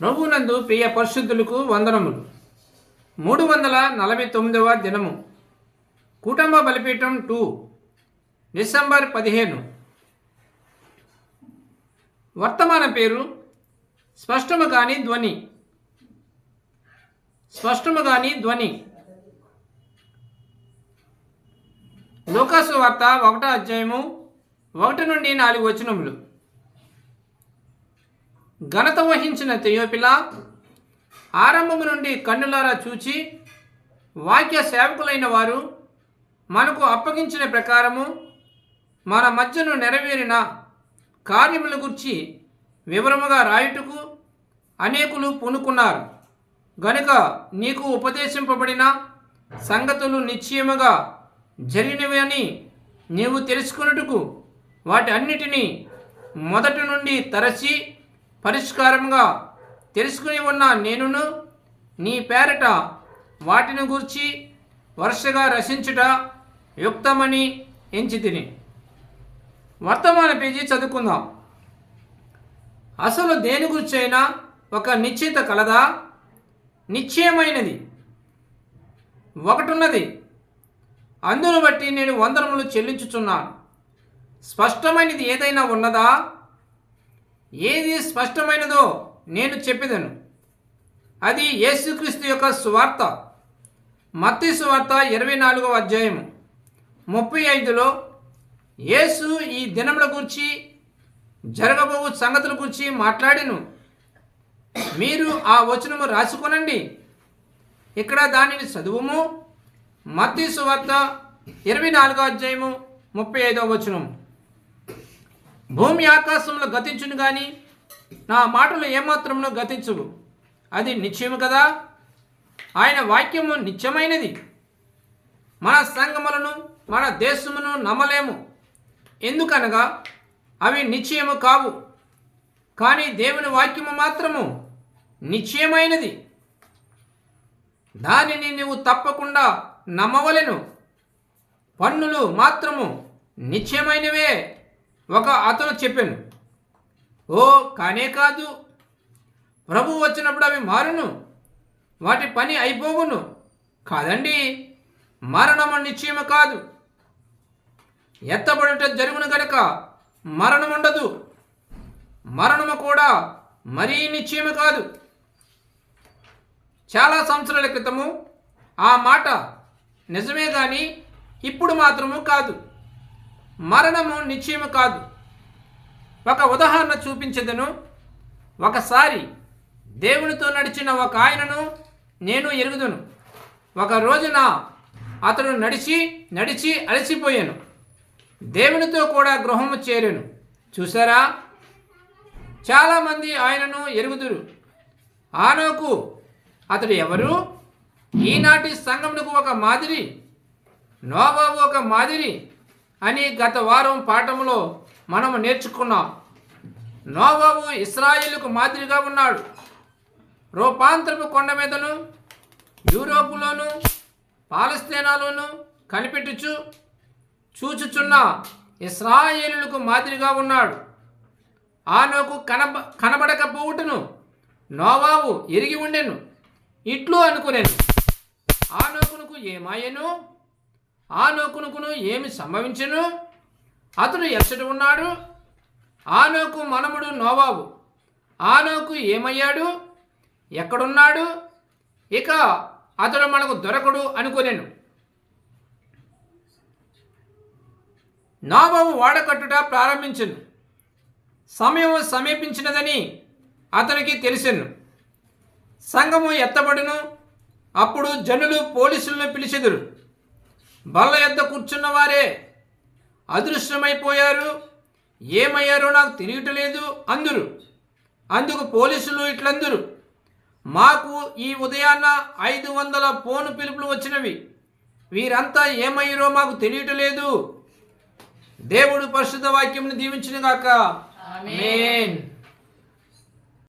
ప్రభునందు ప్రియ పరిశుద్ధులకు వందనములు. 349వ దినము. కుటుంబ బలిపీఠం 2 డిసెంబర్ 15. వర్తమాన పేరు స్పష్టము కాని ధ్వని. స్పష్టము కాని ధ్వని. లూకాసు వార్త 1వ అధ్యాయము 1 నుండి 4 వచనములు. ఘనత వహించిన తెయోపిలా, ఆరంభము నుండి కన్నులారా చూచి వాక్య సేవకులైన వారు మనకు అప్పగించిన ప్రకారము మన మధ్యను నెరవేరిన కార్యముల గురించి వివరముగా రాయుటకు అనేకులు పూనుకున్నారు గనుక నీకు ఉపదేశింపబడిన సంగతులు నిశ్చయముగా జరిగినవి అని నీవు తెలుసుకొనుటకు వాటి అన్నిటినీ మొదటి నుండి తరచి పరిష్కారంగా తెలుసుకుని ఉన్న నేనును నీ పేరట వాటిని గూర్చి వరుసగా రచించుట యుక్తమని ఎంచితిని. వర్తమాన పేజీ చదువుకుందాం. అసలు దేని గురించైనా ఒక నిశ్చిత కలదా? నిశ్చయమైనది ఒకటున్నది, అందును బట్టి నేను వందనములు చెల్లించుచున్నాను. స్పష్టమైనది ఏదైనా ఉన్నదా? ఏది స్పష్టమైనదో నేను చెప్పెదను. అది యేసుక్రీస్తు యొక్క సువార్త. మత్తయి సువార్త 24వ అధ్యాయము 35లో యేసు ఈ దినముల గురించి జరగబోవు సంగతుల గురించి మాట్లాడెను. మీరు ఆ వచనము రాసుకొనండి. ఇక్కడ దానిని చదువుము. మత్తయి సువార్త 24వ అధ్యాయము 35వ వచనం. భూమి ఆకాశంలో గతించును కానీ నా మాటలు ఏమాత్రమును గతించువు. అది నిశ్చయము కదా. ఆయన వాక్యము నిత్యమైనది. మన సంగములను మన దేశమును నమ్మలేము, ఎందుకనగా అవి నిశ్చయము కావు. కానీ దేవుని వాక్యము మాత్రము నిశ్చయమైనది. దానిని నీవు తప్పకుండా నమ్మవలెను. పన్నులు మాత్రము నిశ్చయమైనవే ఒక అతను చెప్పాను. ఓ కానే కాదు, ప్రభు వచ్చినప్పుడు అవి మారును, వాటి పని అయిపోవును. కాదండి, మరణము నిశ్చయము కాదు. ఎత్తబడుట జరుగును గనక మరణం ఉండదు. మరణము కూడా మరీ నిశ్చయము కాదు. చాలా సంవత్సరాల క్రితము ఆ మాట నిజమే కానీ ఇప్పుడు మాత్రము కాదు. మరణము నిశ్చయము కాదు. ఒక ఉదాహరణ చూపించదను. ఒకసారి దేవునితో నడిచిన ఒక ఆయనను నేను ఎరుగుదును. ఒక రోజున అతడు నడిచి అలసిపోయాను. దేవునితో కూడా గృహము చేరాను. చూసారా, చాలామంది ఆయనను ఎరుగుదురు. ఆనోకు అతడు ఎవరు? ఈనాటి సంఘమునకు ఒక మాదిరి, నోవాహు ఒక మాదిరి అని గత వారం పాఠములో మనము నేర్చుకున్నాం. నోవాహు ఇశ్రాయేలుకు మాదిరిగా ఉన్నాడు. రూపాంతరపు కొండ మీదను యూరోపులోను పాలస్తీనాలోను చూచుచున్న ఇశ్రాయేలులకు మాదిరిగా ఉన్నాడు. ఆనోకు కనబడకపోవుటను నోవాహు ఎరిగి ఉండెను. ఇట్లు అనుకునేను, ఆనోకునకు ఏమాయెను? ఆనోకునకును ఏమి సంభవించెను? అతడు ఎచ్చట ఉన్నాడు? ఆనోకు మనముడు నోవాహు. ఆనోకు ఏమయ్యాడు? ఎక్కడున్నాడు? ఇక అతడు మనకు దొరకడు అనుకునేను. నోవాహు వాడకట్టుట ప్రారంభించెను. సమయం సమీపించినదని అతనికి తెలిసెను. సంఘము ఎత్తబడును. అప్పుడు జనులు పోలీసులను పిలిచెదరు. బల్ల యొద్ద కూర్చున్న వారే అదృశ్యమైపోయారు, ఏమయ్యారో నాకు తెలియటలేదు అందురు. అందుకు పోలీసులు ఇట్లందురు, మాకు ఈ ఉదయాన్న 500 ఫోను పిలుపులు వచ్చినవి. వీరంతా ఏమయ్యారో మాకు తెలియటలేదు. దేవుడు పరిశుద్ధ వాక్యమును దీవించును గాక. ఆమేన్.